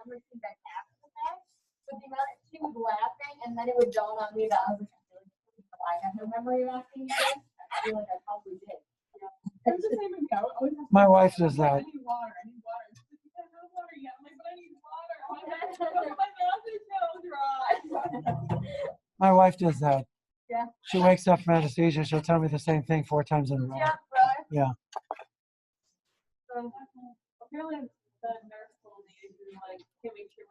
remember seeing that happen with her. But the amount she was laughing, and then it would dawn on me that I was like, I have no memory of asking you this. I feel like I probably did. It was the same with me. I always have to My wife does that. I need water. I need water. She's like, you can't have water yet. I'm like, but I need water. My mouth is so dry. My wife does that. Yeah. She wakes up from anesthesia. She'll tell me the same thing 4 times in a row. Yeah, right. Yeah. So apparently the nurse told me to like, can make sure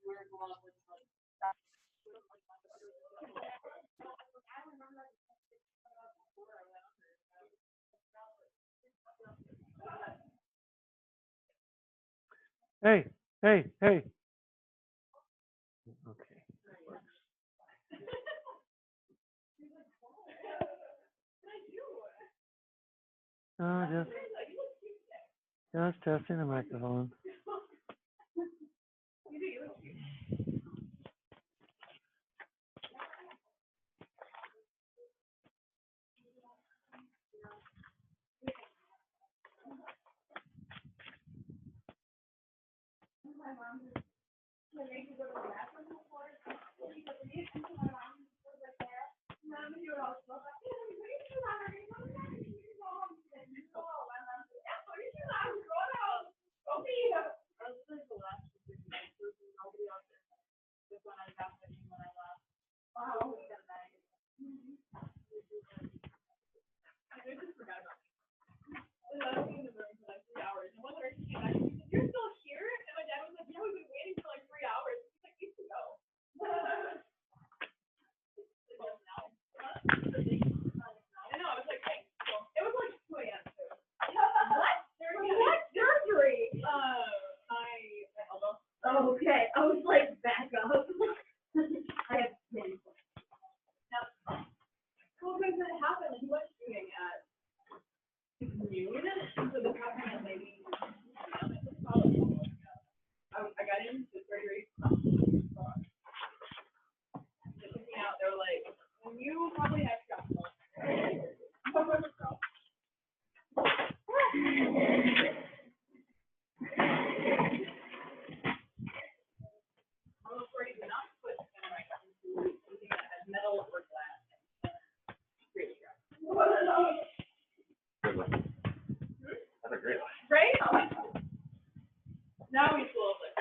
wear gloves and like that. Hey. Okay. Just testing the microphone. Okay, I was like, back up. I have many questions. Well, because it happened, like, he was shooting at noon, so the happened at maybe, I got into surgery. They took me out, they were like, you probably have shock. Metal or glass. That's a great one. Right? Now he's full of liquid.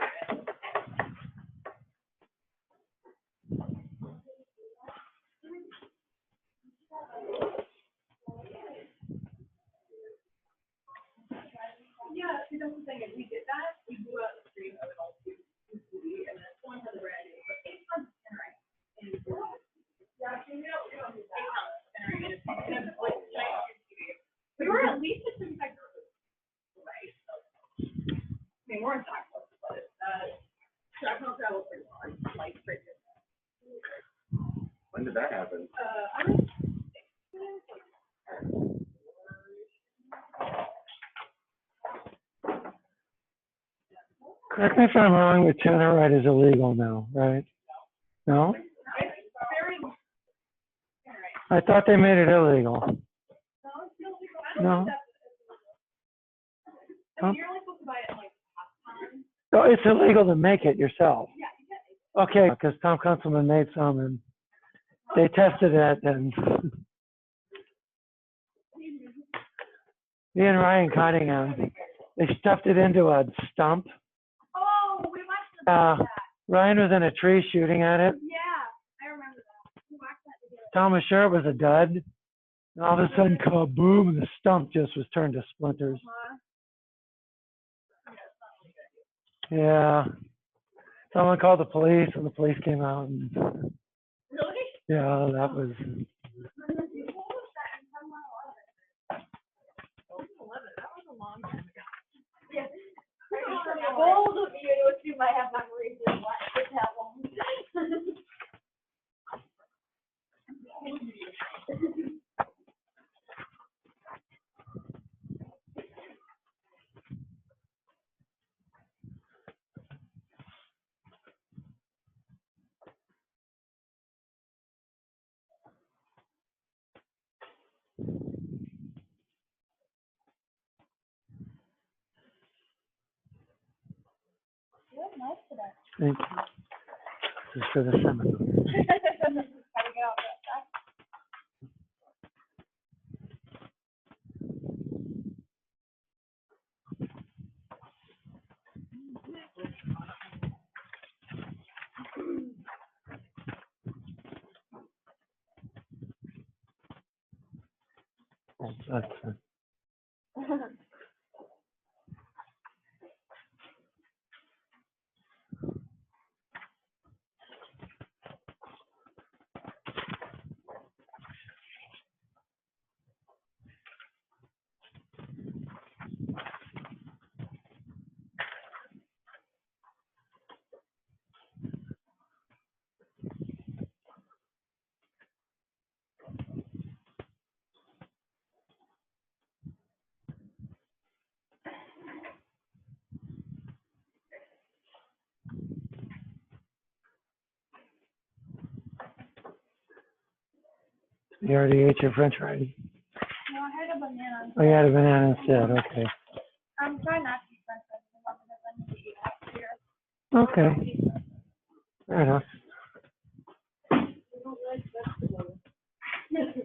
Yeah, see, that's the thing. If we did that, we blew out the stream of it all too. And then someone has a brand new, but it's fun to generate. Yeah, we don't do that. We were at least a 2 second right? So, I mean, we're in Stockholm, but Stockholm travel pretty far, like straight to. When did that happen? I was. Correct me if I'm wrong, but Tannerite is illegal now, right? No? I thought they made it illegal. No? Huh? You're only supposed to buy it like half time. No, it's illegal to make it yourself. Yeah, you get it. Okay, because Tom Kunzelman made some and they tested it and me and Ryan Cottingham, they stuffed it into a stump. Oh, we watched that. Ryan was in a tree shooting at it. Yeah, I remember that. We watched that together. Tom was sure it was a dud. And all of a sudden, kaboom, and the stump just was turned to splinters. Yeah. Someone called the police, and the police came out. And, Really? yeah, that was. Bold of you to assume I have memories of what that long. nice today. Thank you. This is for the seminar. Gotta get off that stuff. Oh, that's You already ate your French fries. No, I had a banana. Oh, you had a banana instead. Okay. I'm trying not to eat French fries because I need to eat out here. Okay. Fair enough.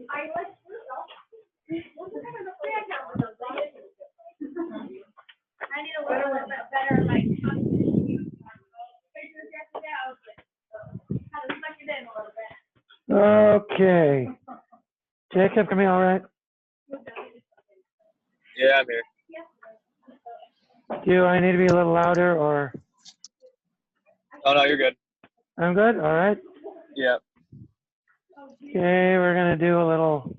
I like I need to learn a little bit better, like, how to suck it in a little bit. Okay. Jacob, can you all right? Yeah, I'm here. Do I need to be a little louder or? Oh, no, you're good. I'm good? All right. Yeah. Okay, we're going to do a little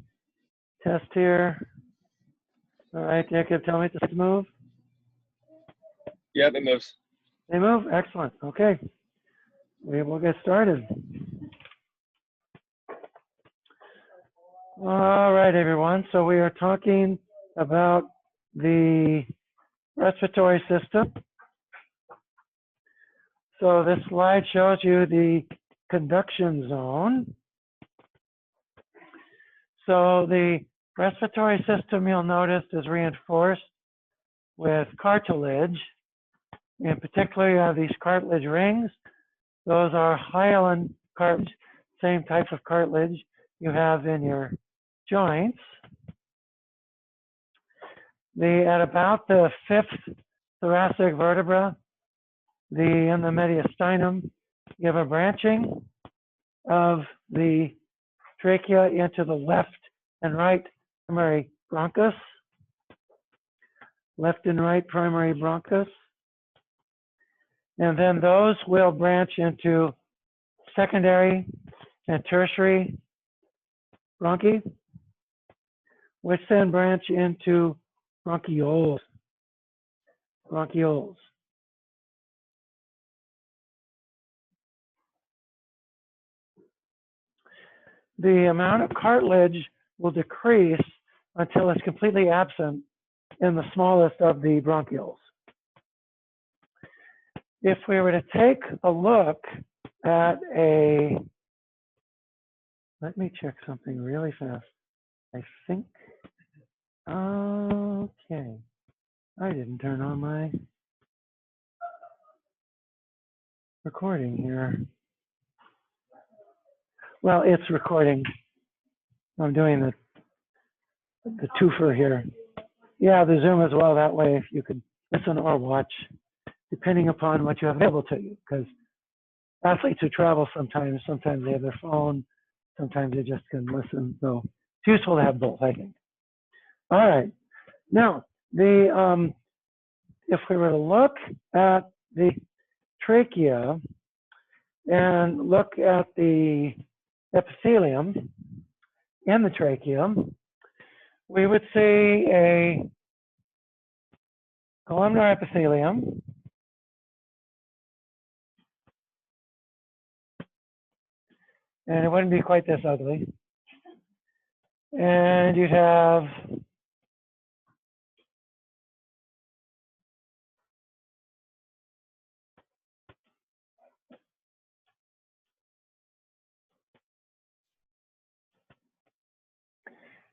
test here. All right, Jacob, tell me to move. Yep, it moves. They move? Excellent. Okay. We will get started. All right, everyone. So we are talking about the respiratory system. So this slide shows you the conduction zone. So the respiratory system, you'll notice, is reinforced with cartilage. In particular, you have these cartilage rings. Those are hyaline cartilage, same type of cartilage you have in your joints. At about the 5th thoracic vertebra, in the mediastinum, you have a branching of the trachea into the left and right primary bronchus. Left and right primary bronchus. And then those will branch into secondary and tertiary bronchi, which then branch into bronchioles. Bronchioles. The amount of cartilage will decrease until it's completely absent in the smallest of the bronchioles. If we were to take a look at let me check something really fast. I think, okay. I didn't turn on my recording here. Well, it's recording. I'm doing the twofer here. Yeah, the Zoom as well. That way, if you could listen or watch, depending upon what you have available to you. Because athletes who travel sometimes they have their phone, sometimes they just can listen. So it's useful to have both, I think. All right. Now, if we were to look at the trachea and look at the epithelium in the tracheum, we would see a columnar epithelium. And it wouldn't be quite this ugly. And you'd have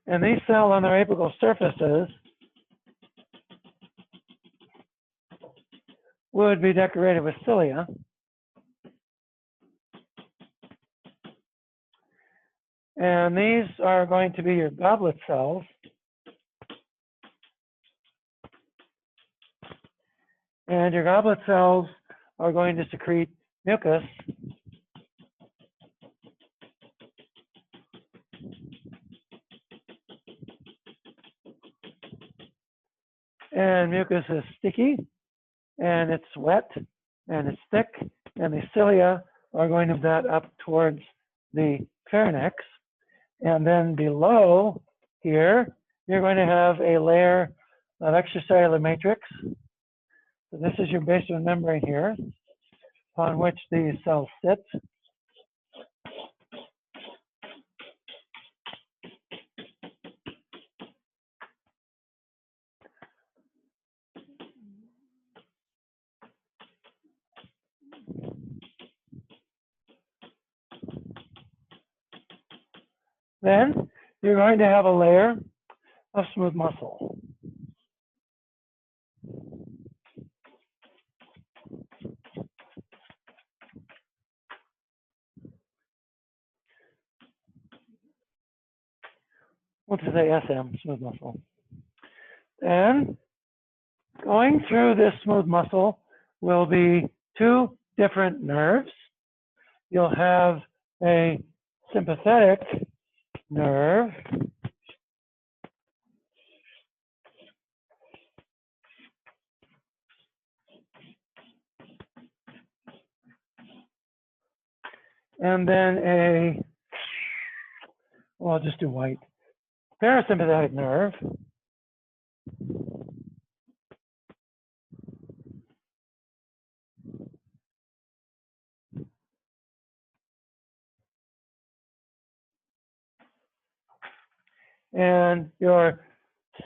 and these cells on their apical surfaces would be decorated with cilia. And these are going to be your goblet cells. And your goblet cells are going to secrete mucus. And mucus is sticky, and it's wet, and it's thick, and the cilia are going to vet up towards the pharynx. And then below here, you're going to have a layer of extracellular matrix. So this is your basement membrane here, upon which the cells sit. Then you're going to have a layer of smooth muscle. We'll just say SM, smooth muscle. And going through this smooth muscle will be two different nerves. You'll have a sympathetic nerve, and then well, I'll just do white, parasympathetic nerve, and your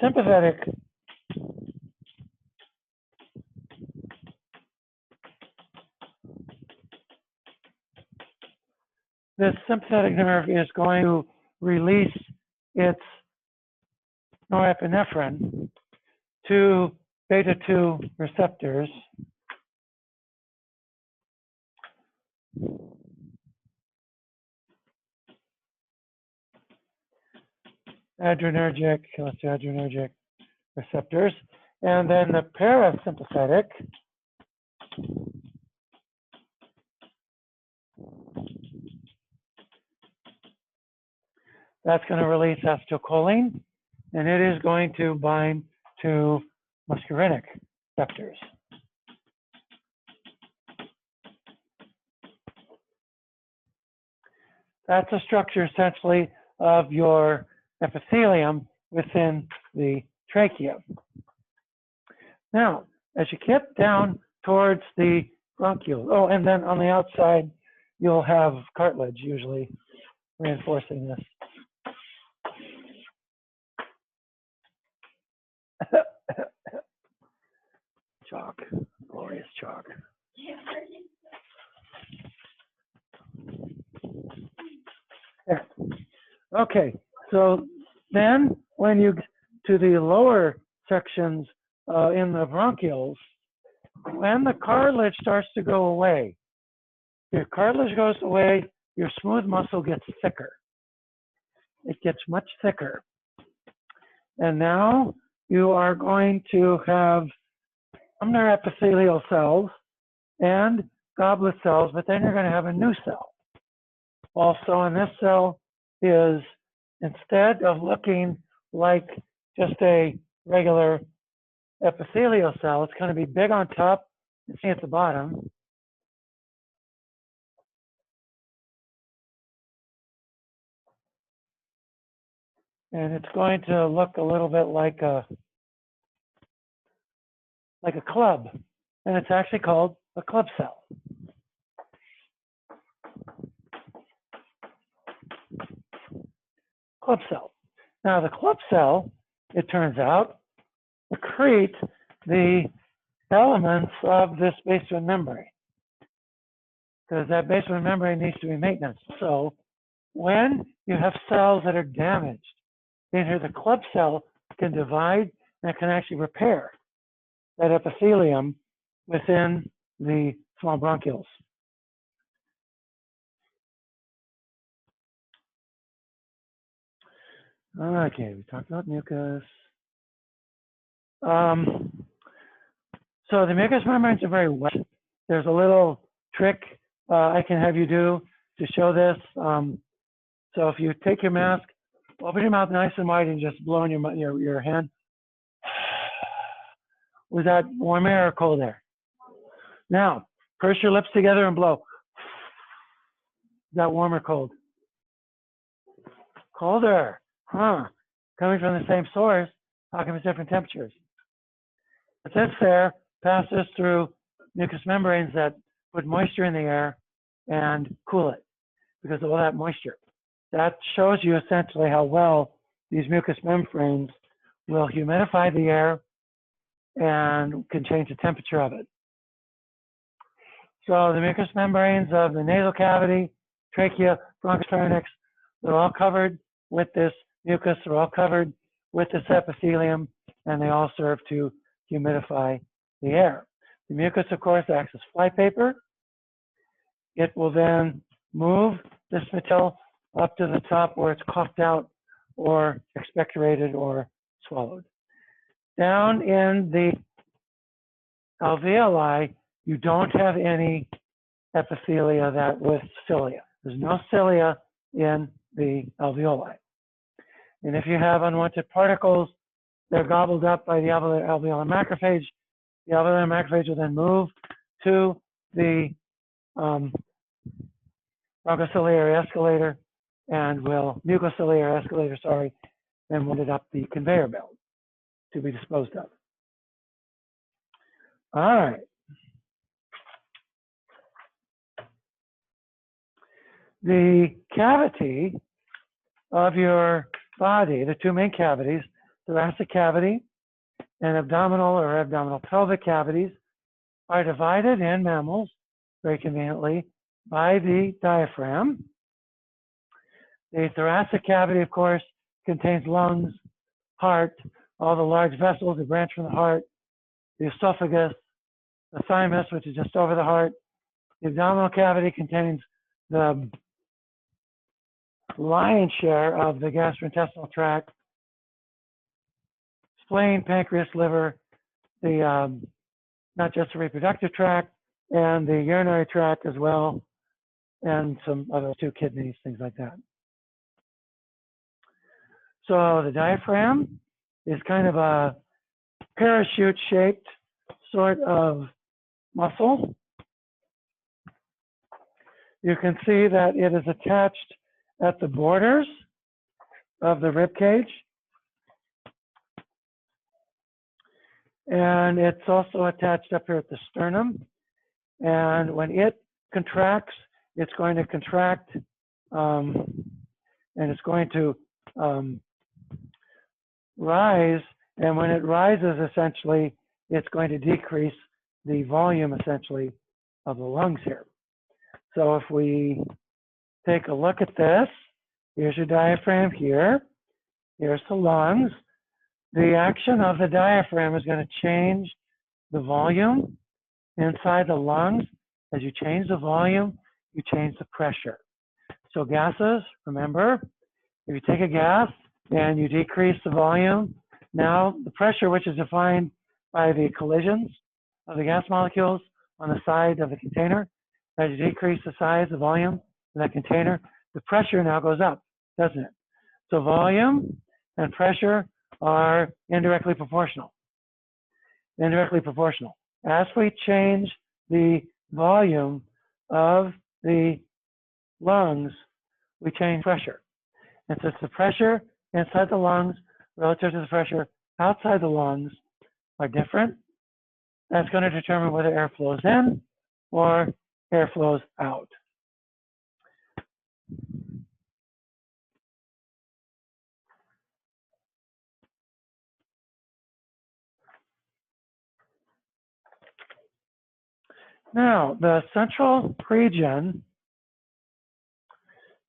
sympathetic this sympathetic nerve is going to release its norepinephrine to beta-2 receptors. Adrenergic, let's do adrenergic receptors. And then the parasympathetic that's going to release acetylcholine, and it is going to bind to muscarinic receptors. That's a structure essentially of your epithelium within the trachea. Now, as you get down towards the bronchioles, oh, and then on the outside, you'll have cartilage usually reinforcing this. Chalk, glorious chalk. There. Okay, so then when you get to the lower sections in the bronchioles, when the cartilage starts to go away, your cartilage goes away, your smooth muscle gets thicker. It gets much thicker. And now you are going to have columnar epithelial cells and goblet cells, but then you're going to have a new cell. Also, and this cell is, instead of looking like just a regular epithelial cell, it's going to be big on top and see at the bottom. And it's going to look a little bit like a club, and it's actually called a club cell. Club cell. Now the club cell, it turns out, secrete the elements of this basement membrane, because that basement membrane needs to be maintenance. So when you have cells that are damaged, then here the club cell can divide and it can actually repair that epithelium within the small bronchioles. Okay, we talked about mucus. So the mucous membranes are very wet. There's a little trick I can have you do to show this. So if you take your mask, open your mouth nice and wide and just blow in your hand. Was that warm air or cold air? Now, purse your lips together and blow. Is that warm or cold? Colder. Huh. Coming from the same source, how come it's different temperatures? But this air passes through mucous membranes that put moisture in the air and cool it because of all that moisture. That shows you essentially how well these mucous membranes will humidify the air and can change the temperature of it. So the mucous membranes of the nasal cavity, trachea, bronchopharynx, they're all covered with this mucus, they're all covered with this epithelium, and they all serve to humidify the air. The mucus, of course, acts as flypaper. It will then move this material up to the top where it's coughed out or expectorated or swallowed. Down in the alveoli, you don't have any epithelia that with cilia. There's no cilia in the alveoli. And if you have unwanted particles, they're gobbled up by the alveolar macrophage. The alveolar macrophage will then move to the bronchociliary escalator and will, mucociliary escalator, sorry, and wind it up the conveyor belt to be disposed of. All right. The cavity of your body, the two main cavities, thoracic cavity and abdominal or abdominal pelvic cavities, are divided in mammals, very conveniently, by the diaphragm. The thoracic cavity, of course, contains lungs, heart, all the large vessels that branch from the heart, the esophagus, the thymus, which is just over the heart. The abdominal cavity contains the lion's share of the gastrointestinal tract, spleen, pancreas, liver, the not just the reproductive tract, and the urinary tract as well, and some other two kidneys, things like that. So the diaphragm is kind of a parachute-shaped sort of muscle. You can see that it is attached at the borders of the rib cage. And it's also attached up here at the sternum. And when it contracts, it's going to contract and it's going to rise. And when it rises, essentially, it's going to decrease the volume, essentially, of the lungs here. So if we take a look at this, here's your diaphragm here. Here's the lungs. The action of the diaphragm is going to change the volume inside the lungs. As you change the volume, you change the pressure. So gases, remember, if you take a gas and you decrease the volume, now the pressure, which is defined by the collisions of the gas molecules on the side of the container, as you decrease the size, the volume of that container, the pressure now goes up, doesn't it? So volume and pressure are indirectly proportional. Indirectly proportional. As we change the volume of the lungs, we change pressure. And since the pressure inside the lungs relative to the pressure outside the lungs are different, that's going to determine whether air flows in or air flows out. Now, the central region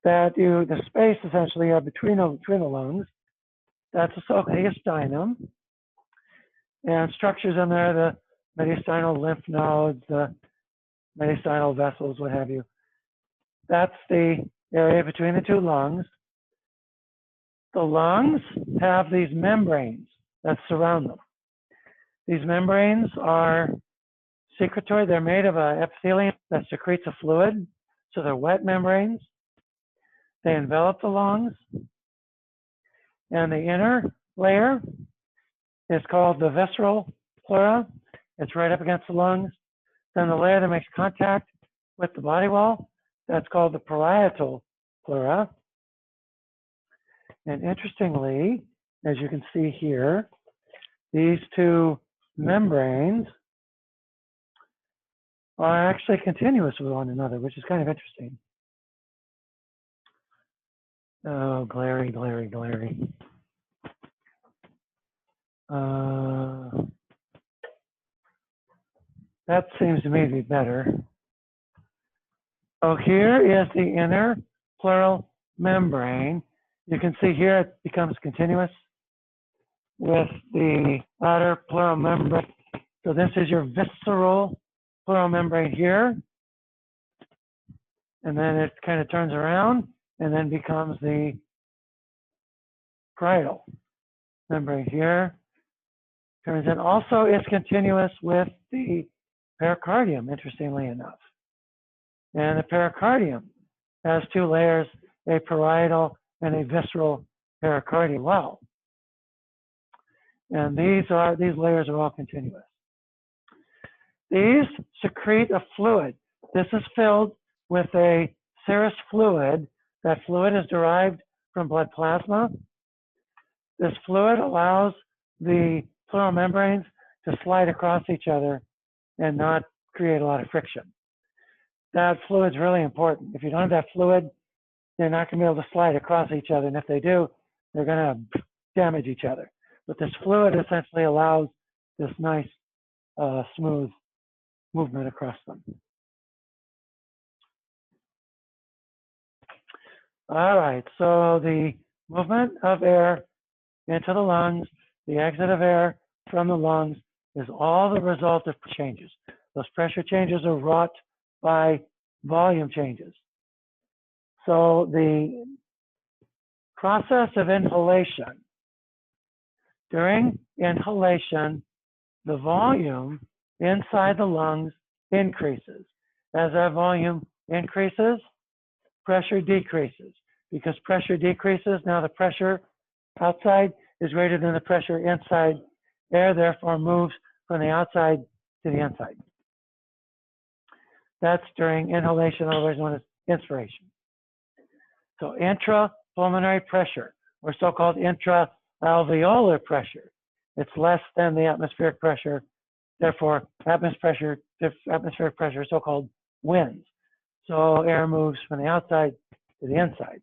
that the space essentially between the lungs, that's the esophagus, and structures in there, mediastinal lymph nodes, the mediastinal vessels, what have you. That's the area between the two lungs. The lungs have these membranes that surround them. These membranes are secretory. They're made of an epithelium that secretes a fluid, so they're wet membranes. They envelop the lungs. And the inner layer is called the visceral pleura. It's right up against the lungs. Then the layer that makes contact with the body wall, that's called the parietal pleura. And interestingly, as you can see here, these two membranes are actually continuous with one another, which is kind of interesting. Oh, glary, glary, glary. That seems to me to be better. So here is the inner pleural membrane. You can see here it becomes continuous with the outer pleural membrane. So this is your visceral pleural membrane here. And then it kind of turns around and then becomes the parietal membrane here. Turns in. Also, it's continuous with the pericardium, interestingly enough. And the pericardium has two layers, a parietal and a visceral pericardium well. And these layers are all continuous. These secrete a fluid. This is filled with a serous fluid. That fluid is derived from blood plasma. This fluid allows the pleural membranes to slide across each other and not create a lot of friction. That fluid's really important. If you don't have that fluid, they're not going to be able to slide across each other. And if they do, they're going to damage each other. But this fluid essentially allows this nice, smooth movement across them. All right, so the movement of air into the lungs, the exit of air from the lungs is all the result of changes. Those pressure changes are wrought by volume changes. So the process of inhalation, during inhalation, the volume inside the lungs increases. As that volume increases, pressure decreases. Because pressure decreases, now the pressure outside is greater than the pressure inside. Air therefore moves from the outside to the inside. That's during inhalation, otherwise known as inspiration. So intrapulmonary pressure, or so-called intra-alveolar pressure, it's less than the atmospheric pressure. Therefore, atmospheric pressure is so-called winds. So air moves from the outside to the inside.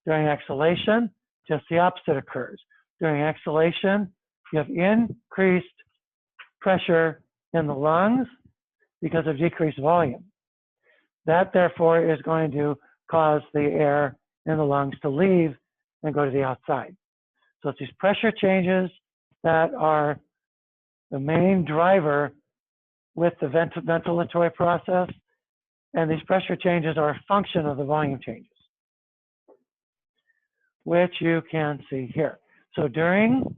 During exhalation, just the opposite occurs. During exhalation, you have increased pressure in the lungs because of decreased volume. That, therefore, is going to cause the air in the lungs to leave and go to the outside. So it's these pressure changes that are the main driver with the ventilatory process, and these pressure changes are a function of the volume changes, which you can see here. So during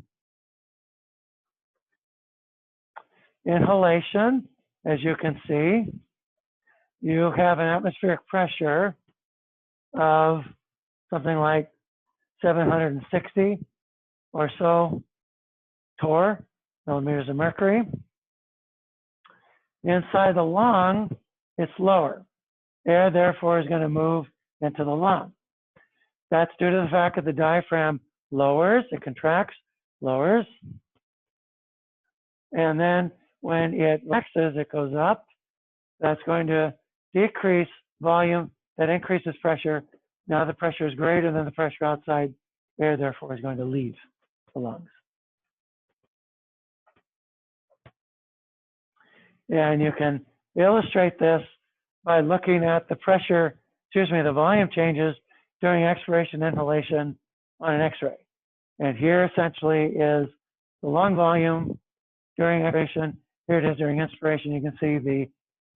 inhalation, as you can see, you have an atmospheric pressure of something like 760 or so torr, millimeters of mercury. Inside the lung, it's lower. Air, therefore, is going to move into the lung. That's due to the fact that the diaphragm lowers, it contracts, lowers. And then when it relaxes, it goes up. That's going to decrease volume. That increases pressure. Now the pressure is greater than the pressure outside. Air, therefore, is going to leave the lungs. And you can illustrate this by looking at the the volume changes during expiration and inhalation on an X-ray. And here essentially is the lung volume during expiration here it is during inspiration. You can see the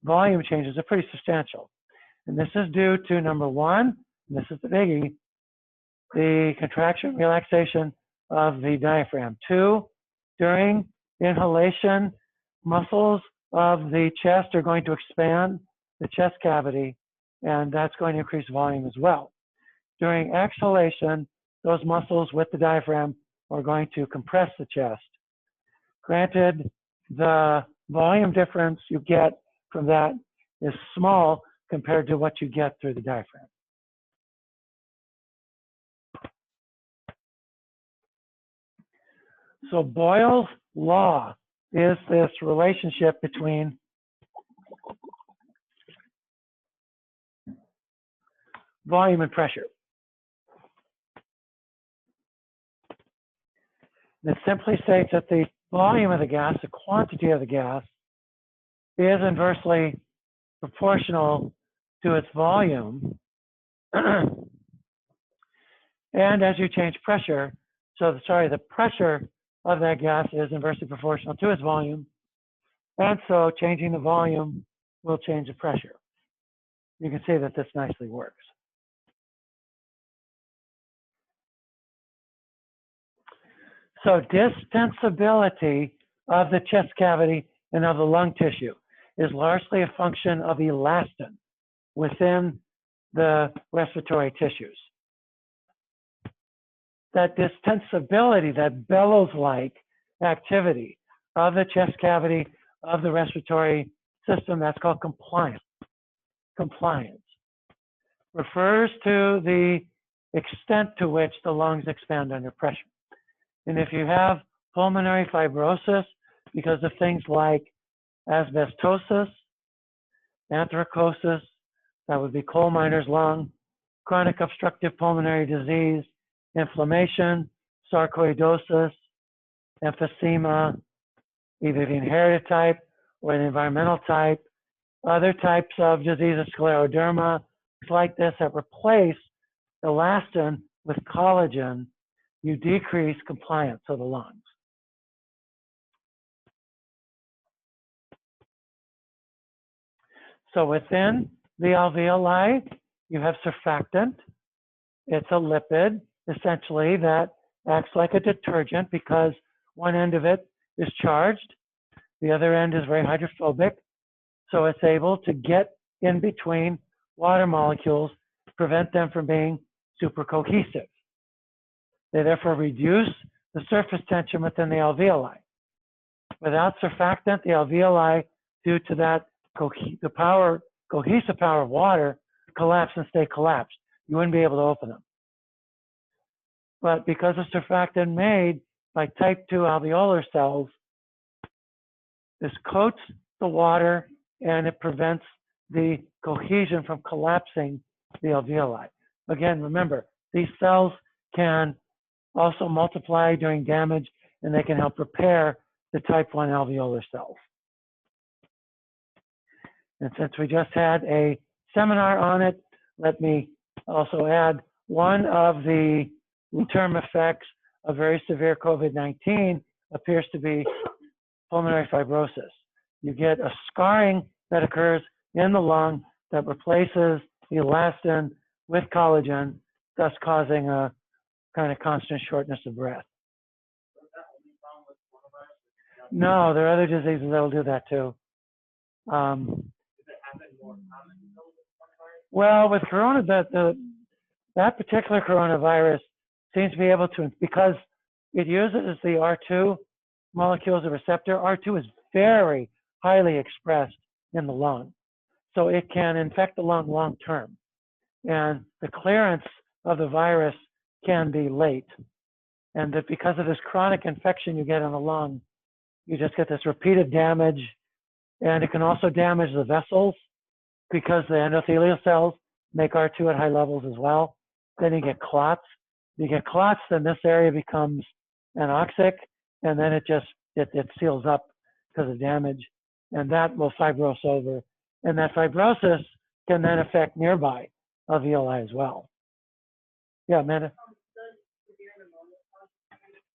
volume changes are pretty substantial. And this is due to, number one, and this is the biggie, the contraction, relaxation of the diaphragm. Two, during inhalation, muscles of the chest are going to expand the chest cavity, and that's going to increase volume as well. During exhalation, those muscles with the diaphragm are going to compress the chest. Granted, the volume difference you get from that is small compared to what you get through the diaphragm. So Boyle's law is this relationship between volume and pressure. It simply states that the volume of the gas, the quantity of the gas, is inversely proportional to its volume. And as you change pressure, the pressure of that gas is inversely proportional to its volume. And so changing the volume will change the pressure. You can see that this nicely works. So distensibility of the chest cavity and of the lung tissue is largely a function of elastin within the respiratory tissues. That distensibility, that bellows-like activity of the chest cavity of the respiratory system, that's called compliance. Compliance refers to the extent to which the lungs expand under pressure. And if you have pulmonary fibrosis because of things like asbestosis, anthracosis, that would be coal miner's lung, chronic obstructive pulmonary disease, inflammation, sarcoidosis, emphysema, either the inherited type or the environmental type, other types of diseases, scleroderma, like this that replace elastin with collagen, you decrease compliance of the lungs. So within the alveoli, you have surfactant. It's a lipid, essentially, that acts like a detergent because one end of it is charged. The other end is very hydrophobic. So it's able to get in between water molecules, prevent them from being super cohesive. They therefore reduce the surface tension within the alveoli. Without surfactant, the alveoli, due to that cohesive power of water, collapse and stay collapsed. You wouldn't be able to open them. But because of surfactant made by type 2 alveolar cells, this coats the water and it prevents the cohesion from collapsing the alveoli. Again, remember, these cells can also multiply during damage, and they can help repair the type 1 alveolar cells. And since we just had a seminar on it, let me also add one of the long-term effects of very severe COVID-19 appears to be pulmonary fibrosis. You get a scarring that occurs in the lung that replaces elastin with collagen, thus causing a kind of constant shortness of breath. No, there are other diseases that will do that too. Well, with corona, that particular coronavirus seems to be able to, because it uses the R2 molecule as a receptor. R2 is very highly expressed in the lung, so it can infect the lung long term. And the clearance of the virus can be late. And that because of this chronic infection you get in the lung, you just get this repeated damage. And it can also damage the vessels because the endothelial cells make R2 at high levels as well. Then you get clots. You get clots, then this area becomes anoxic, and then it seals up because of damage, and that will fibrose over. And that fibrosis can then affect nearby alveoli as well. Yeah, Amanda?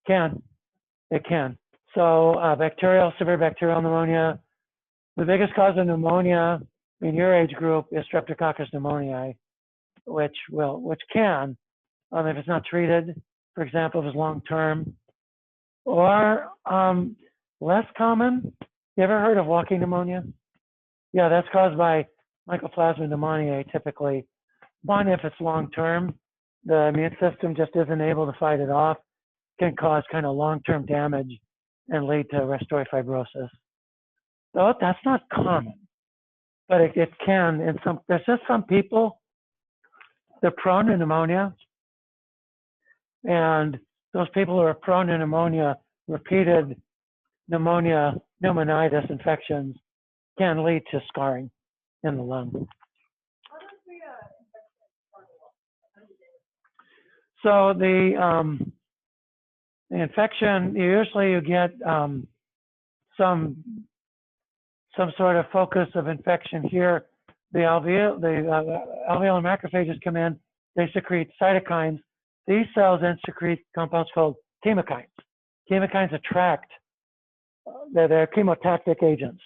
It can. So severe bacterial pneumonia. The biggest cause of pneumonia in your age group is Streptococcus pneumoniae, which can, if it's not treated, for example, if it's long-term, or less common. You ever heard of walking pneumonia? Yeah, that's caused by Mycoplasma pneumoniae typically. One, if it's long-term, the immune system just isn't able to fight it off, can cause kind of long-term damage and lead to respiratory fibrosis. So that's not common, but it can. There's just some people, they're prone to pneumonia, and those people who are prone to pneumonia, repeated pneumonitis infections can lead to scarring in the lung. How does the infection start along? So the infection, usually you get some sort of focus of infection here. The alveolar macrophages come in, they secrete cytokines. These cells then secrete compounds called chemokines. Chemokines attract, they're chemotactic agents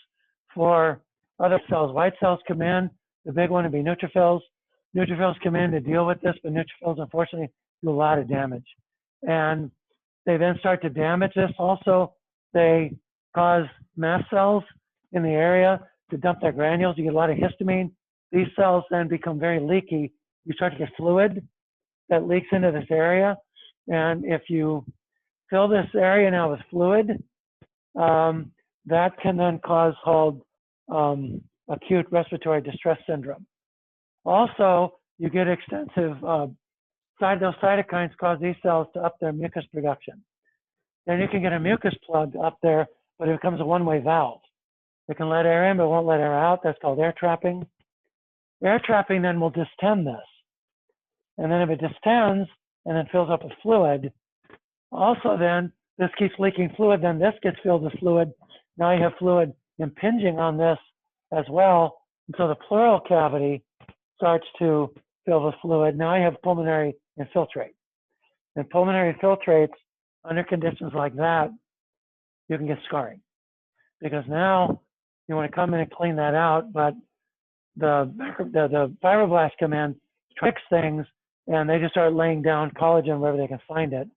for other cells. White cells come in, the big one would be neutrophils. Neutrophils come in to deal with this, but neutrophils unfortunately do a lot of damage. And they then start to damage this also. They cause mast cells in the area to dump their granules. You get a lot of histamine. These cells then become very leaky. You start to get fluid that leaks into this area. And if you fill this area now with fluid, that can then cause called acute respiratory distress syndrome. Also, you get extensive, those cytokines cause these cells to up their mucus production. Then you can get a mucus plug up there, but it becomes a one-way valve. It can let air in, but won't let air out. That's called air trapping. Air trapping then will distend this. And then if it distends and then fills up with fluid, also then this keeps leaking fluid, then this gets filled with fluid. Now you have fluid impinging on this as well. And so the pleural cavity starts to fill with fluid. Now you have pulmonary infiltrate. And pulmonary infiltrates, under conditions like that, you can get scarring. Because now you want to come in and clean that out, but the fibroblasts come in, fix things, and they just start laying down collagen wherever they can find it.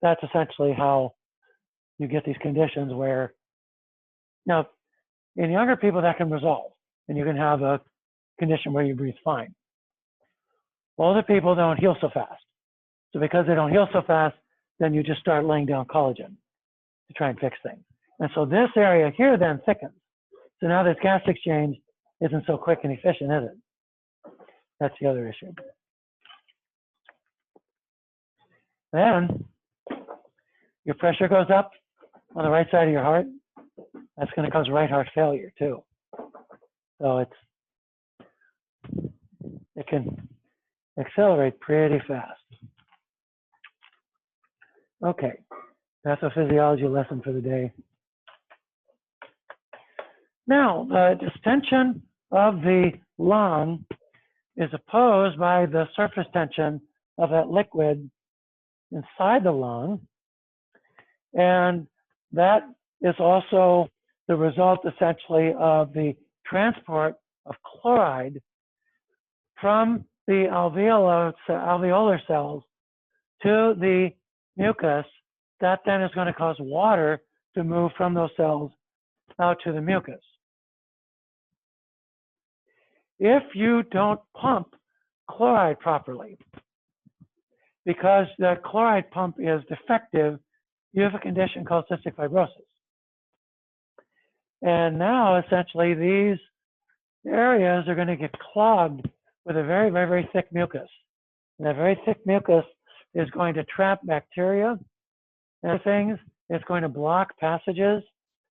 That's essentially how you get these conditions where, now, in younger people that can resolve, and you can have a condition where you breathe fine. Older people don't heal so fast. So because they don't heal so fast, then you just start laying down collagen to try and fix things. And so this area here then thickens. So now this gas exchange isn't so quick and efficient, is it? That's the other issue. Then your pressure goes up on the right side of your heart. That's going to cause right heart failure too. So it can accelerate pretty fast. Okay, pathophysiology lesson for the day. Now, the distension of the lung is opposed by the surface tension of that liquid inside the lung. And that is also the result, essentially, of the transport of chloride from the alveolar cells to the mucus. That then is going to cause water to move from those cells out to the mucus. If you don't pump chloride properly, because the chloride pump is defective, you have a condition called cystic fibrosis. And now, essentially, these areas are going to get clogged with a very, very, very thick mucus. And that very thick mucus is going to trap bacteria and other things. It's going to block passages,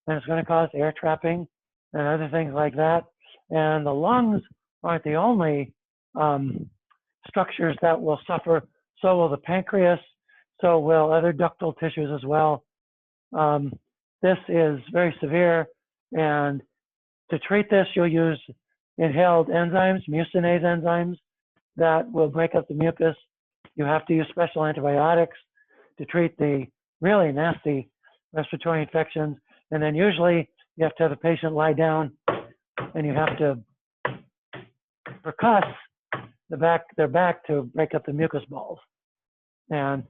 and it's going to cause air trapping and other things like that. And the lungs aren't the only structures that will suffer. So will the pancreas, so will other ductal tissues as well. This is very severe, and to treat this, you'll use inhaled enzymes, mucinase enzymes, that will break up the mucus. You have to use special antibiotics to treat the really nasty respiratory infections. And then usually you have to have a patient lie down and you have to percuss their back to break up the mucus balls. And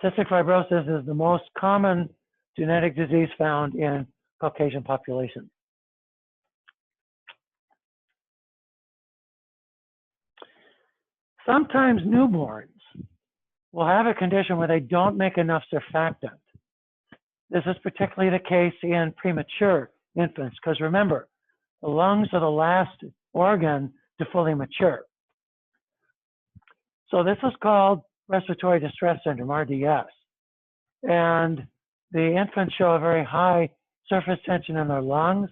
cystic fibrosis is the most common genetic disease found in Caucasian populations. Sometimes newborns will have a condition where they don't make enough surfactant. This is particularly the case in premature infants, because remember, the lungs are the last organ to fully mature. So this is called respiratory distress syndrome, RDS. And the infants show a very high surface tension in their lungs.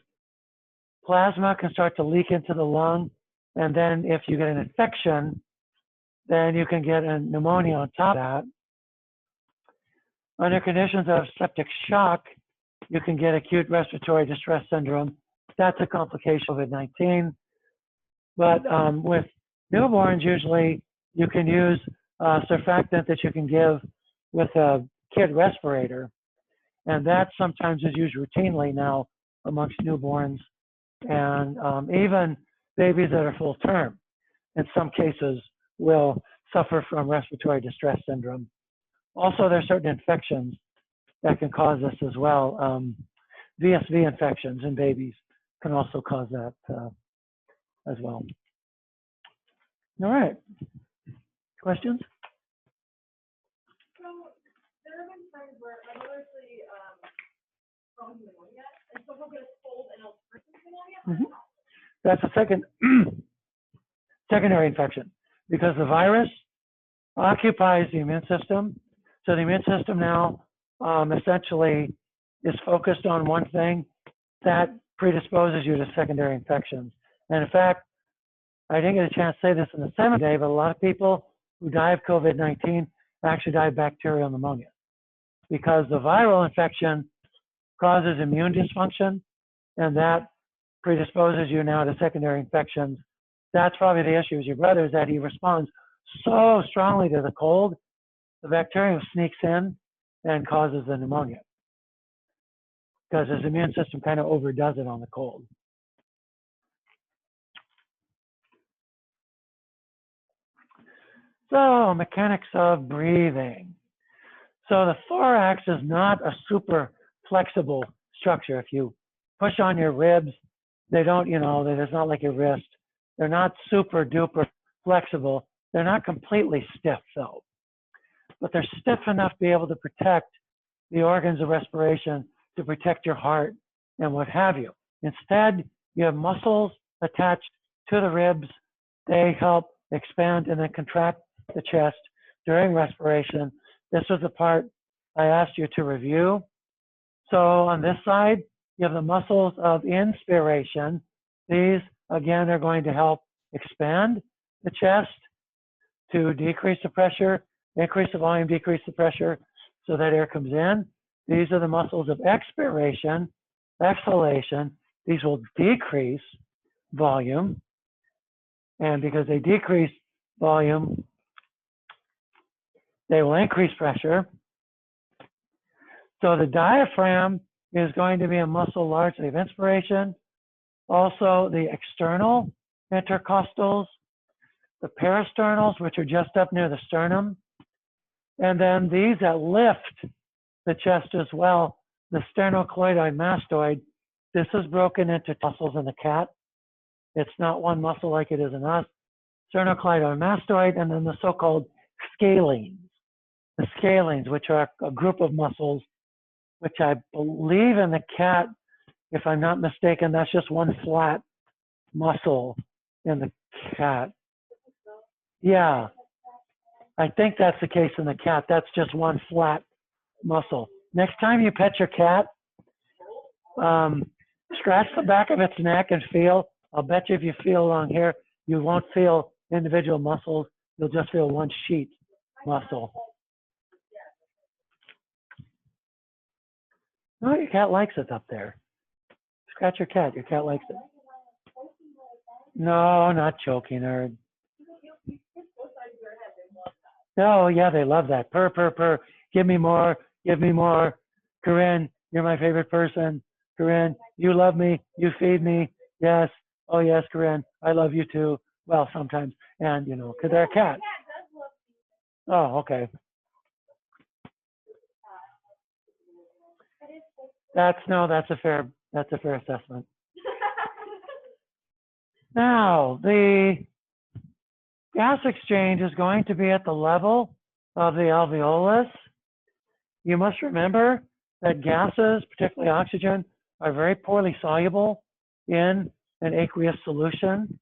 Plasma can start to leak into the lung. And then if you get an infection, then you can get a pneumonia on top of that. Under conditions of septic shock, you can get acute respiratory distress syndrome. That's a complication of COVID-19. But with newborns, usually you can use surfactant that you can give with a kid respirator. And that sometimes is used routinely now amongst newborns and even babies that are full term. In some cases, will suffer from respiratory distress syndrome. Also, there are certain infections that can cause this as well. VSV infections in babies can also cause that as well. All right. Questions? So there have been times where my mother actually from pneumonia, and so we'll get a cold and it'll turn into pneumonia. That's a secondary infection because the virus occupies the immune system. So the immune system now essentially is focused on one thing that predisposes you to secondary infections. And in fact, I didn't get a chance to say this in the seventh day, but a lot of people who die of COVID-19 actually die of bacterial pneumonia because the viral infection causes immune dysfunction, and that predisposes you now to secondary infections. That's probably the issue with your brother, is that he responds so strongly to the cold, the bacterium sneaks in and causes the pneumonia because his immune system kind of overdoes it on the cold. So, mechanics of breathing. So the thorax is not a super flexible structure. If you push on your ribs, they don't, it's not like your wrist. They're not super duper flexible. They're not completely stiff though, but they're stiff enough to be able to protect the organs of respiration, to protect your heart and what have you. Instead, you have muscles attached to the ribs. They help expand and then contract the chest during respiration. This was the part I asked you to review. So on this side, you have the muscles of inspiration. These, again, are going to help expand the chest to decrease the pressure, increase the volume, decrease the pressure so that air comes in. These are the muscles of expiration, exhalation. These will decrease volume. And because they decrease volume, they will increase pressure. So the diaphragm is going to be a muscle largely of inspiration. Also the external intercostals, the peristernals, which are just up near the sternum. And then these that lift the chest as well, the sternocleidoid mastoid. This is broken into muscles in the cat. It's not one muscle like it is in us. Sternocleidoid mastoid, and then the so-called scalenes. The scalenes, which are a group of muscles, which I believe in the cat, if I'm not mistaken, that's just one flat muscle in the cat. Yeah, I think that's the case in the cat. That's just one flat muscle. Next time you pet your cat, scratch the back of its neck and feel. I'll bet you if you feel along here, you won't feel individual muscles. You'll just feel one sheet muscle. No, your cat likes it up there. Scratch your cat. Your cat likes it. No, not choking her. No, yeah, they love that. Purr, purr, purr. Give me more. Give me more. Corinne, you're my favorite person. Corinne, you love me. You feed me. Yes. Oh, yes, Corinne. I love you too. Well, sometimes. And, you know, because they're a cat. Oh, okay. That's a fair assessment. Now, the gas exchange is going to be at the level of the alveolus. You must remember that gases, particularly oxygen, are very poorly soluble in an aqueous solution.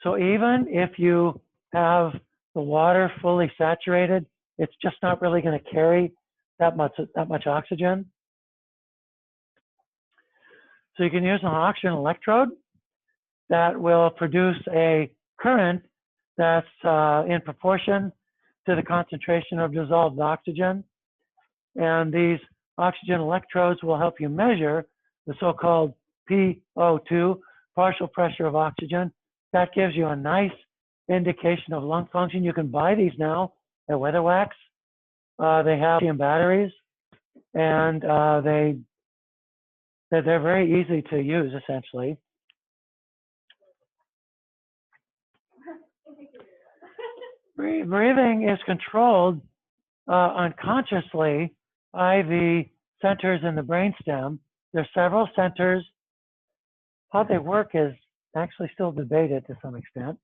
So even if you have the water fully saturated, it's just not really going to carry that much oxygen. So you can use an oxygen electrode that will produce a current that's in proportion to the concentration of dissolved oxygen. And these oxygen electrodes will help you measure the so-called PO2, partial pressure of oxygen. That gives you a nice indication of lung function. You can buy these now at Weatherwax. They have lithium batteries, and they're very easy to use, essentially. Breathing is controlled unconsciously by the centers in the brainstem. There's several centers. How they work is actually still debated to some extent.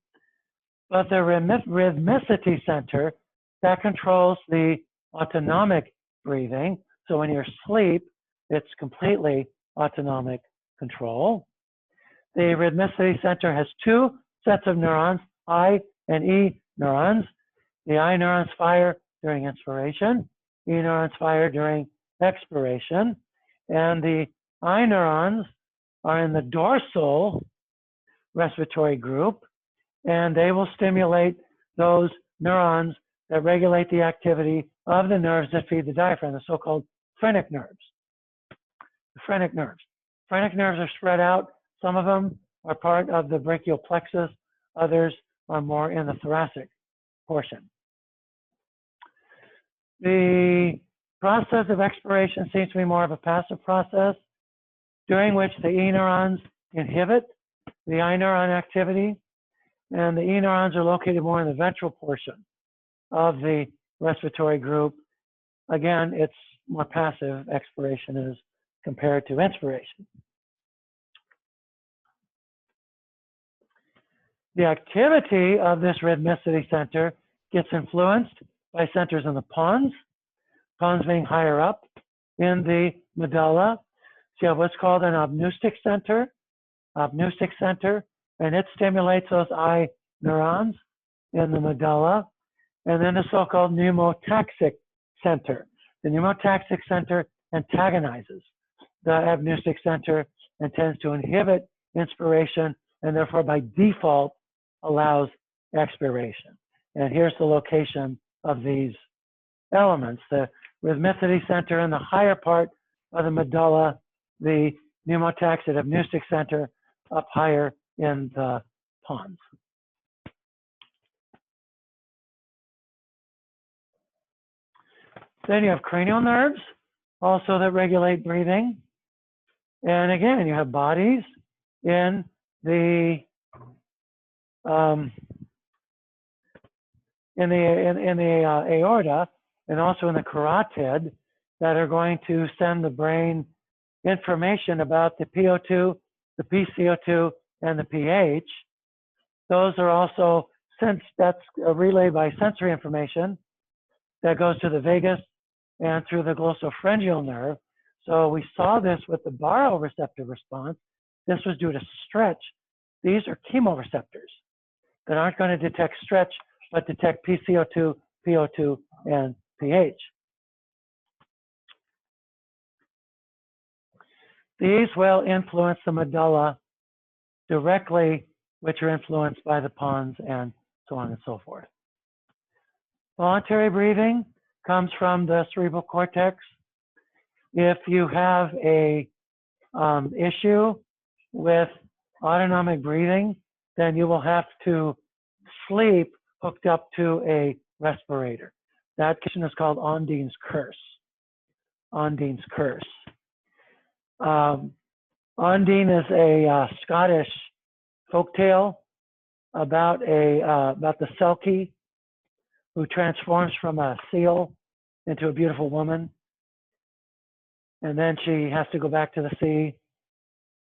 But the rhythmicity center, that controls the autonomic breathing. So when you're asleep, it's completely autonomic control. The rhythmicity center has two sets of neurons, I and E neurons. The I neurons fire during inspiration, E neurons fire during expiration, and the I neurons are in the dorsal respiratory group, and they will stimulate those neurons that regulate the activity of the nerves that feed the diaphragm, the so-called phrenic nerves. The phrenic nerves. Phrenic nerves are spread out. Some of them are part of the brachial plexus. Others are more in the thoracic portion. The process of expiration seems to be more of a passive process, during which the E neurons inhibit the I neuron activity, and the E neurons are located more in the ventral portion of the respiratory group. Again, it's more passive expiration as compared to inspiration. The activity of this rhythmicity center gets influenced by centers in the pons being higher up in the medulla. So you have what's called an obnustic center, and it stimulates those I neurons in the medulla. And then the so-called pneumotaxic center. The pneumotaxic center antagonizes the obnustic center and tends to inhibit inspiration, and therefore by default allows expiration. And here's the location of these elements. The rhythmicity center in the higher part of the medulla, the pneumotaxic obnustic center up higher in the pons. Then you have cranial nerves, also that regulate breathing. And again, you have bodies in the aorta and also in the carotid that are going to send the brain information about the PO2, the PCO2, and the pH. Those are also, since that's a relay by sensory information that goes to the vagus and through the glossopharyngeal nerve. So we saw this with the baroreceptor response. This was due to stretch. These are chemoreceptors that aren't going to detect stretch, but detect PCO2, PO2, and pH. These will influence the medulla directly, which are influenced by the pons and so on and so forth. Voluntary breathing comes from the cerebral cortex. If you have a issue with autonomic breathing, then you will have to sleep hooked up to a respirator. That condition is called Ondine's curse. Ondine's Curse. Ondine is a Scottish folktale about the Selkie who transforms from a seal into a beautiful woman, and then she has to go back to the sea.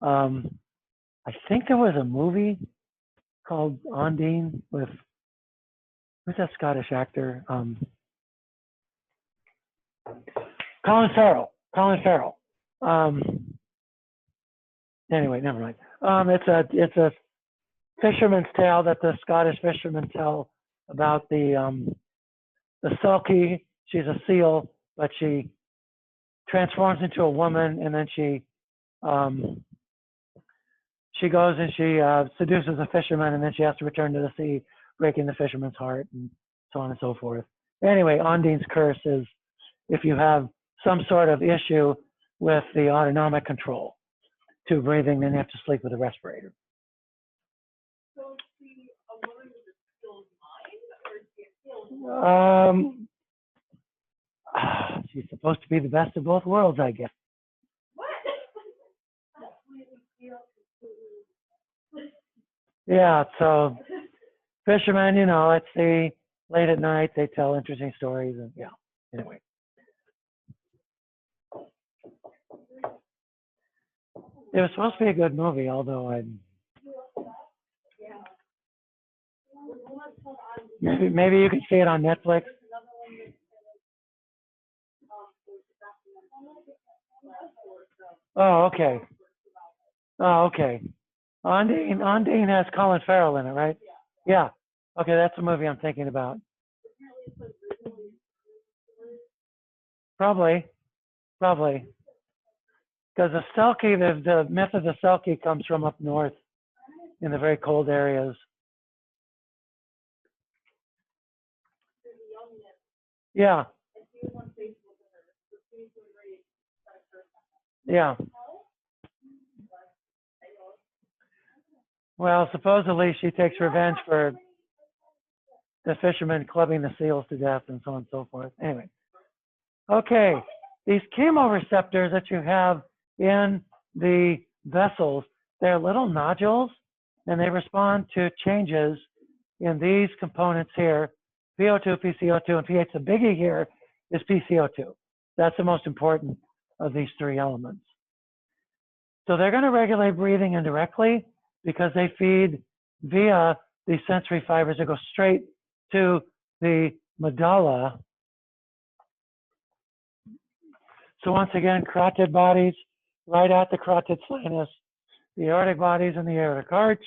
I think there was a movie called Ondine with, who's that Scottish actor? Colin Farrell. Anyway, never mind. It's a fisherman's tale that the Scottish fishermen tell about the Selkie. She's a seal, but she transforms into a woman, and then she goes and she seduces a fisherman, and then she has to return to the sea, breaking the fisherman's heart, and so on and so forth. Anyway, Ondine's Curse is if you have some sort of issue with the autonomic control to breathing, then you have to sleep with a respirator. So is she a woman with a skilled mind, or is she a skilled woman? She's supposed to be the best of both worlds, I guess. What? Yeah, so fishermen, you know, at sea, late at night, they tell interesting stories, and yeah, anyway. It was supposed to be a good movie, although maybe you can see it on Netflix. Oh, okay. Oh, okay. Ondine has Colin Farrell in it, right? Yeah. Okay, that's the movie I'm thinking about. Probably. Because the Selkie, the myth of the Selkie comes from up north in the very cold areas. Yeah. Yeah. Well, supposedly she takes revenge for the fishermen clubbing the seals to death and so on and so forth. Anyway. Okay. These chemoreceptors that you have in the vessels, they're little nodules, and they respond to changes in these components here, PO2, PCO2, and pH. The biggie here is PCO2. That's the most important of these three elements. So they're going to regulate breathing indirectly because they feed via these sensory fibers that go straight to the medulla. So once again, carotid bodies right at the carotid sinus, the aortic bodies in the aortic arch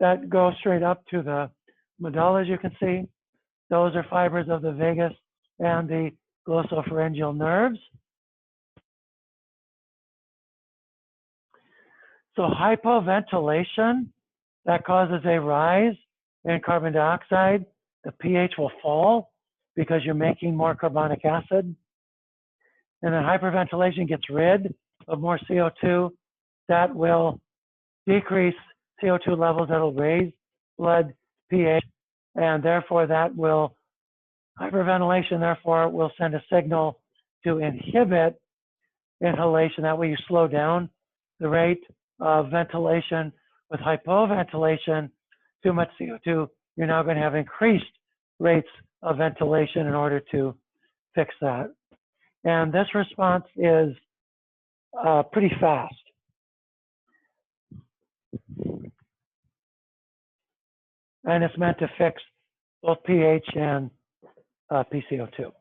that go straight up to the medulla, as you can see. Those are fibers of the vagus and the glossopharyngeal nerves. So hypoventilation, that causes a rise in carbon dioxide. The pH will fall because you're making more carbonic acid. And then hyperventilation gets rid of more CO2. That will decrease CO2 levels, that will raise blood pH, and therefore hyperventilation therefore will send a signal to inhibit inhalation. That way you slow down the rate of ventilation. With hypoventilation, too much CO2, you're now going to have increased rates of ventilation in order to fix that. And this response is pretty fast. And it's meant to fix both pH and PCO2.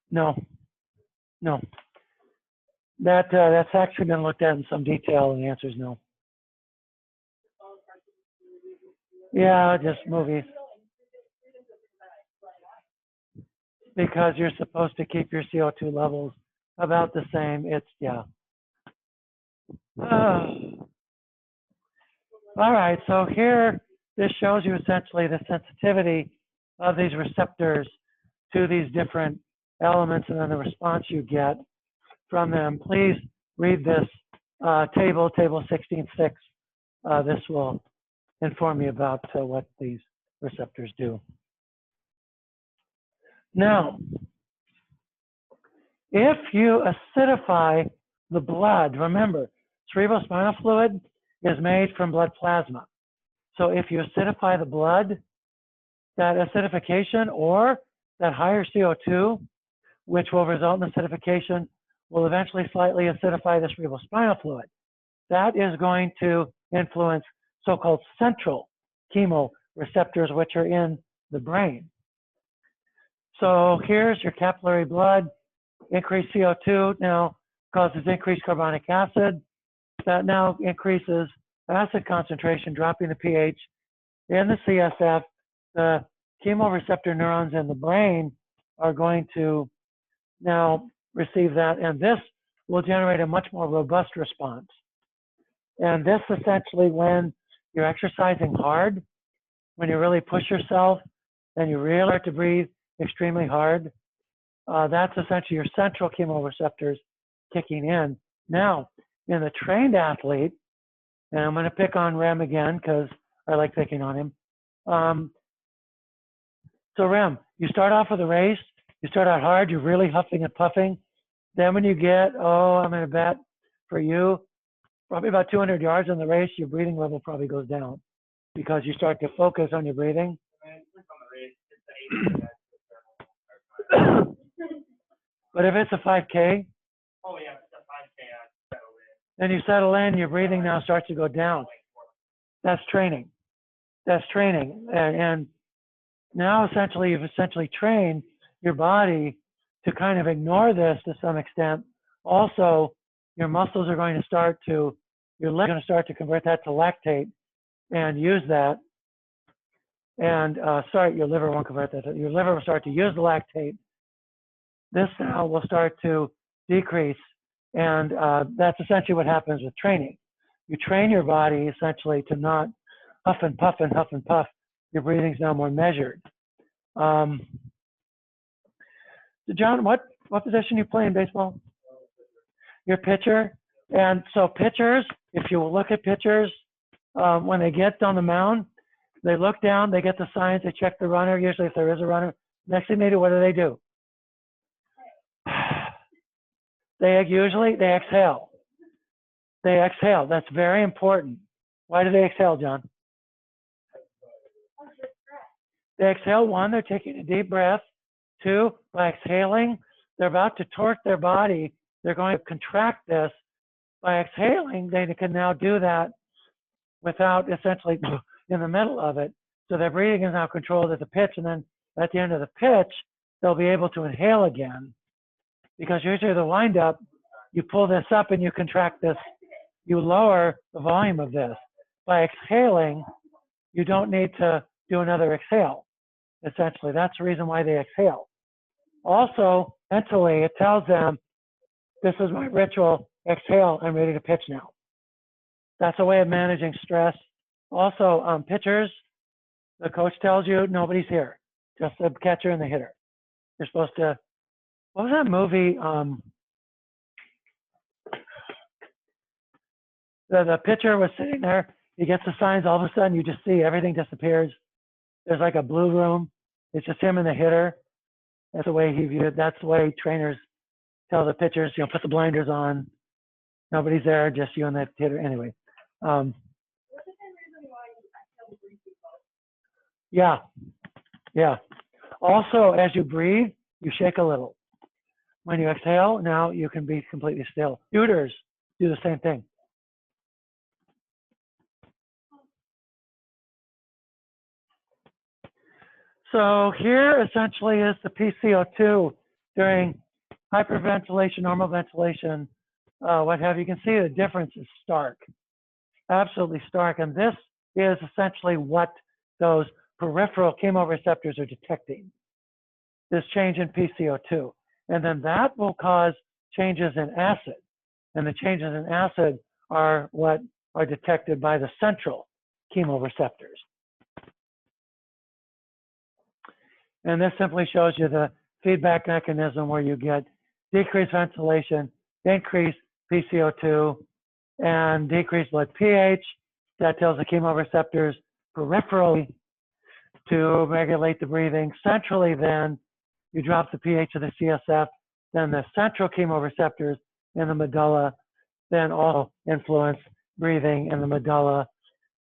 No. That's actually been looked at in some detail, and the answer is no. Yeah, just movies. Because you're supposed to keep your CO2 levels about the same. Yeah. All right, so here, this shows you essentially the sensitivity of these receptors to these different elements and then the response you get from them. Please read this table 16.6. This will inform you about what these receptors do. Now, if you acidify the blood, remember, cerebrospinal fluid is made from blood plasma. So if you acidify the blood, that acidification or that higher CO2, which will result in acidification, will eventually slightly acidify the cerebrospinal fluid. That is going to influence so-called central chemoreceptors, which are in the brain. So here's your capillary blood. Increased CO2 now causes increased carbonic acid. That now increases acid concentration, dropping the pH in the CSF. The chemoreceptor neurons in the brain are going to now receive that, and this will generate a much more robust response. And this essentially, when you're exercising hard, when you really push yourself and you really start to breathe extremely hard, that's essentially your central chemoreceptors kicking in. Now, in the trained athlete, and I'm going to pick on Rem again because I like picking on him. So Rem, you start off with a race, you start out hard, you're really huffing and puffing. Then when you get, I'm going to bet for you, probably about 200 yards in the race, your breathing level probably goes down because you start to focus on your breathing. But if it's a 5K, Oh yeah, it's a 5K, I settle in. then you settle in, your breathing now starts to go down. That's training. That's training. And now essentially, you've essentially trained your body to kind of ignore this to some extent. Also, your muscles are going to start to, your legs are going to start to convert that to lactate and use that. And your liver won't convert that. Your liver will start to use the lactate. This now will start to decrease. And that's essentially what happens with training. You train your body essentially to not huff and puff and huff and puff. Your breathing's now more measured. So John, what position you play in baseball? You're a pitcher. And so pitchers, if you look at pitchers, when they get on the mound, they look down, they get the signs, they check the runner, usually if there is a runner. Next thing they do, what do? They exhale. They exhale. That's very important. Why do they exhale, John? They exhale, one, they're taking a deep breath. Two, by exhaling, they're about to torque their body. They're going to contract this. By exhaling, they can now do that without essentially in the middle of it. So their breathing is now controlled at the pitch, and then at the end of the pitch, they'll be able to inhale again. Because usually the windup, you pull this up and you contract this, you lower the volume of this. By exhaling, you don't need to do another exhale. Essentially, that's the reason why they exhale. Also, mentally, it tells them, this is my ritual, exhale, I'm ready to pitch now. That's a way of managing stress. Also, pitchers, the coach tells you, nobody's here, just the catcher and the hitter. You're supposed to, what was that movie? The pitcher was sitting there, he gets the signs, all of a sudden you just see everything disappears. There's like a blue room. It's just him and the hitter. That's the way he viewed. That's the way trainers tell the pitchers, put the blinders on. Nobody's there, just you and the hitter. Anyway. Yeah. Also, as you breathe, you shake a little. When you exhale, now you can be completely still. Shooters do the same thing. So here essentially is the PCO2 during hyperventilation, normal ventilation, what have you. You can see the difference is stark, absolutely stark. And this is essentially what those peripheral chemoreceptors are detecting, this change in PCO2. And then that will cause changes in acid. And the changes in acid are what are detected by the central chemoreceptors. And this simply shows you the feedback mechanism where you get decreased ventilation, increased PCO2, and decreased blood pH. That tells the chemoreceptors peripherally to regulate the breathing. Centrally, then, you drop the pH of the CSF, then the central chemoreceptors in the medulla then also influence breathing in the medulla.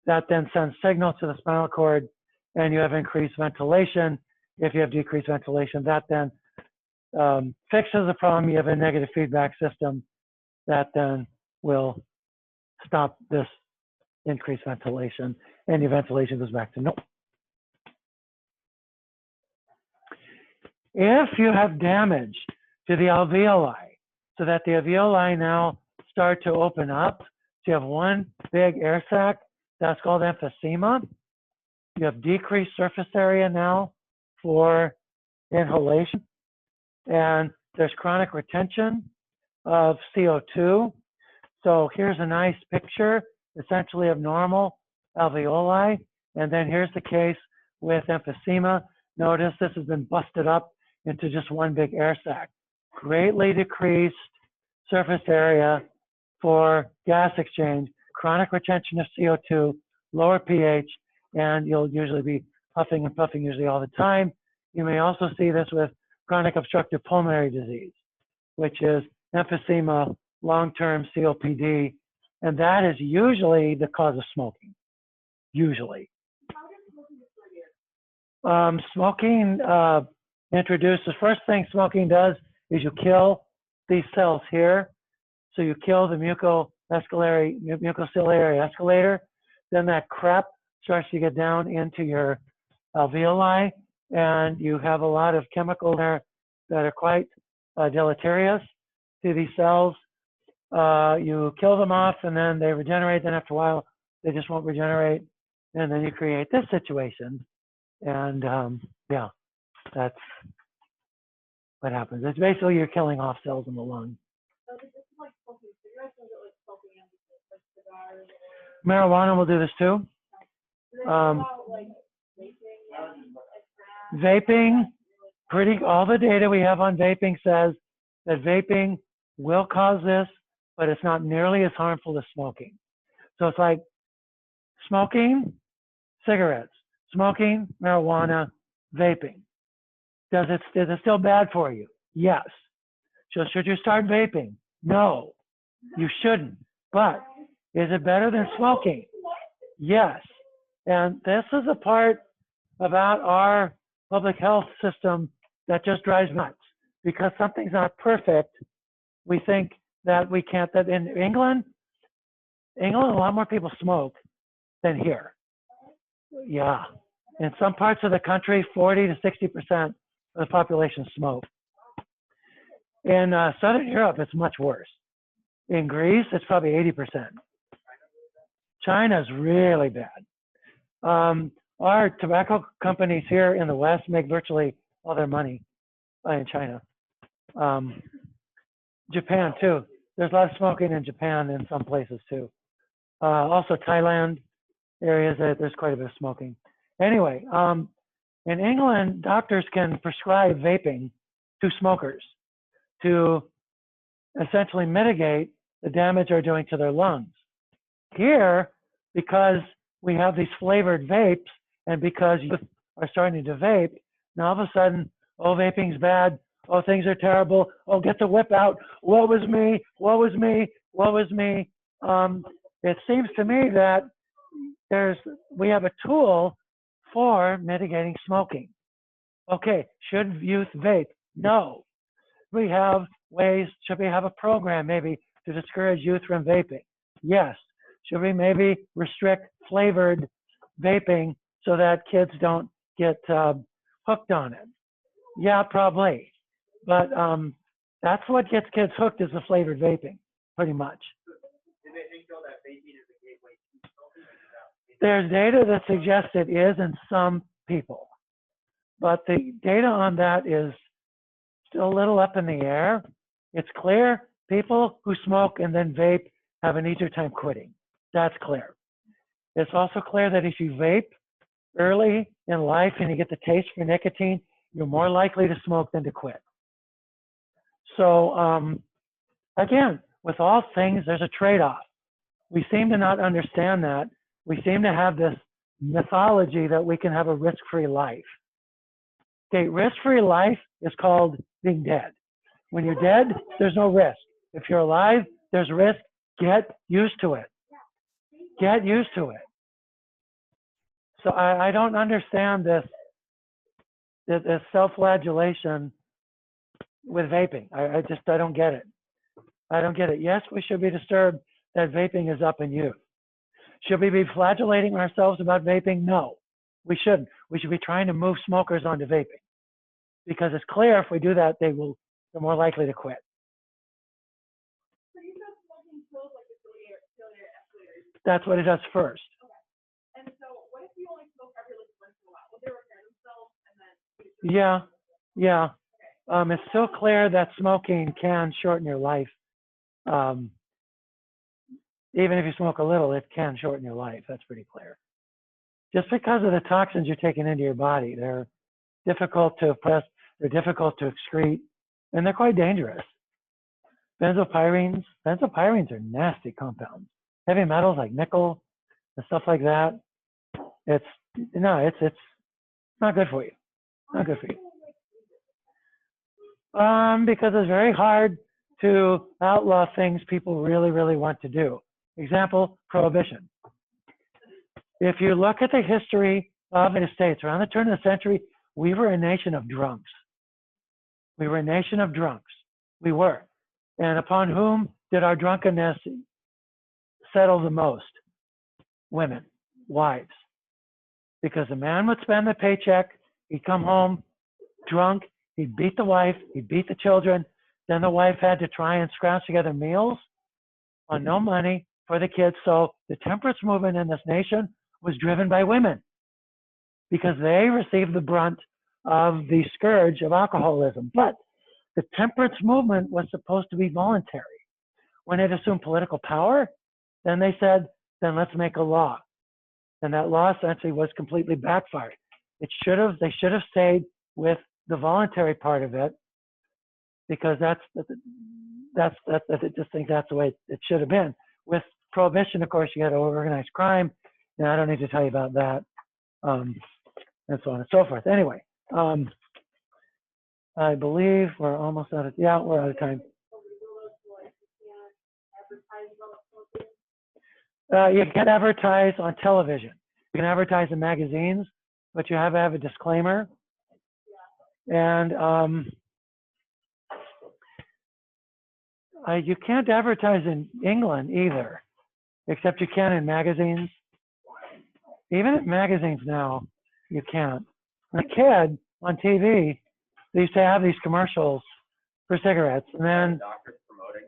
That then sends signals to the spinal cord, and you have increased ventilation. If you have decreased ventilation, that then fixes the problem. You have a negative feedback system that then will stop this increased ventilation, and your ventilation goes back to normal. If you have damage to the alveoli, so that the alveoli now start to open up, so you have one big air sac, that's called emphysema. You have decreased surface area now for inhalation, and there's chronic retention of CO2. So here's a nice picture, essentially of normal alveoli, and then here's the case with emphysema. Notice this has been busted up into just one big air sac. Greatly decreased surface area for gas exchange, chronic retention of CO2, lower pH, and you'll usually be huffing and puffing usually all the time. You may also see this with chronic obstructive pulmonary disease, which is emphysema, long-term COPD, and that is usually the cause of smoking, usually. Smoking introduces, the first thing smoking does is you kill these cells here. So you kill the mucociliary escalator, then that crap starts to get down into your alveoli, and you have a lot of chemicals there that are quite deleterious to these cells. You kill them off, and then they regenerate. Then after a while, they just won't regenerate, and then you create this situation. And yeah, that's what happens. It's basically you're killing off cells in the lung. So is this like smoking cigarettes, or is it like smoking like cigars? Marijuana will do this too. Like Vaping, all the data we have on vaping says that vaping will cause this, but it's not nearly as harmful as smoking. So it's like smoking, cigarettes, smoking, marijuana, vaping. Is it still bad for you? Yes. So should you start vaping? No, you shouldn't. But is it better than smoking? Yes. And this is a part about our public health system that just drives nuts. Because something's not perfect, we think that we can't, that in England, a lot more people smoke than here. Yeah. In some parts of the country, 40 to 60% of the population smoke. In Southern Europe, it's much worse. In Greece, it's probably 80%. China's really bad. Our tobacco companies here in the West make virtually all their money in China. Japan, too. There's a lot of smoking in Japan in some places, too. Also, Thailand areas, there's quite a bit of smoking. Anyway, in England, doctors can prescribe vaping to smokers to essentially mitigate the damage they're doing to their lungs. Here, because we have these flavored vapes, and because youth are starting to vape, now all of a sudden, oh, vaping's bad, oh, things are terrible, oh, get the whip out, woe is me, woe is me, woe is me. It seems to me that we have a tool for mitigating smoking. Okay, should youth vape? No. We have ways, should we have a program maybe to discourage youth from vaping? Yes. Should we maybe restrict flavored vaping so that kids don't get hooked on it? Yeah, probably. But that's what gets kids hooked is the flavored vaping, pretty much. Do they think though that vaping is a gateway to smoking? There's data that suggests it is in some people, but the data on that is still a little up in the air. It's clear people who smoke and then vape have an easier time quitting. That's clear. It's also clear that if you vape early in life and you get the taste for nicotine, you're more likely to smoke than to quit. So again, with all things, there's a trade-off. We seem to not understand that. We seem to have this mythology that we can have a risk-free life. Okay, risk-free life is called being dead. When you're dead, there's no risk. If you're alive, there's risk. Get used to it. Get used to it. So I don't understand this self-flagellation with vaping. I don't get it. I don't get it. Yes, we should be disturbed that vaping is up in youth. Should we be flagellating ourselves about vaping? No, we shouldn't. We should be trying to move smokers onto vaping, because it's clear if we do that, they're more likely to quit. So you said smoking kills like the ciliary escalators. That's what it does first. And so what if you only smoke every like once in a while? Will they repair themselves and then? Yeah. It's still clear that smoking can shorten your life. Even if you smoke a little, it can shorten your life. That's pretty clear. Just because of the toxins you're taking into your body, they're difficult to oppress, they're difficult to excrete, and they're quite dangerous. Benzopyrenes are nasty compounds. Heavy metals like nickel and stuff like that. It's not good for you. Not good for you. Because it's very hard to outlaw things people really, really want to do. Example, prohibition. If you look at the history of the States, around the turn of the century, we were a nation of drunks. We were a nation of drunks. We were. And upon whom did our drunkenness settle the most? Women, wives. Because the man would spend the paycheck, he'd come home drunk, he'd beat the wife, he'd beat the children, then the wife had to try and scrounge together meals on no money for the kids. So the temperance movement in this nation was driven by women because they received the brunt of the scourge of alcoholism. But the temperance movement was supposed to be voluntary. When it assumed political power, then they said, then let's make a law. And that law essentially was completely backfired. They should have stayed with the voluntary part of it, because I just think that's the way it should have been. With prohibition, of course, you got organized crime, and I don't need to tell you about that, and so on and so forth. Anyway, I believe we're almost out of, we're out of time. You can advertise on television. You can advertise in magazines, but you have to have a disclaimer. And you can't advertise in England either, except you can in magazines. Even in magazines now, you can't. When a kid on TV, they used to have these commercials for cigarettes, and then Doctors promoting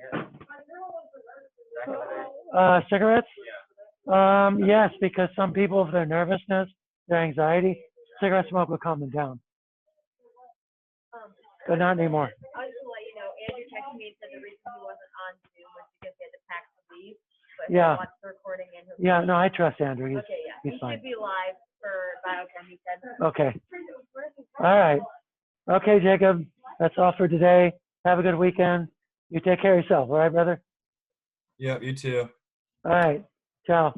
it. cigarettes. Yes, because some people, with their nervousness, their anxiety, cigarette smoke will calm them down. But not anymore. I was just to let you know, Andrew texted me and said the reason he wasn't on Zoom was because he had to pack to leave. But Yeah. he watched the recording and he'll Yeah, no, I trust Andrew. okay, yeah. He's He fine. should be live for Biochem, he said. Okay. All right. Okay, Jacob. That's all for today. Have a good weekend. You take care of yourself. All right, brother? Yeah, you too. All right. Ciao.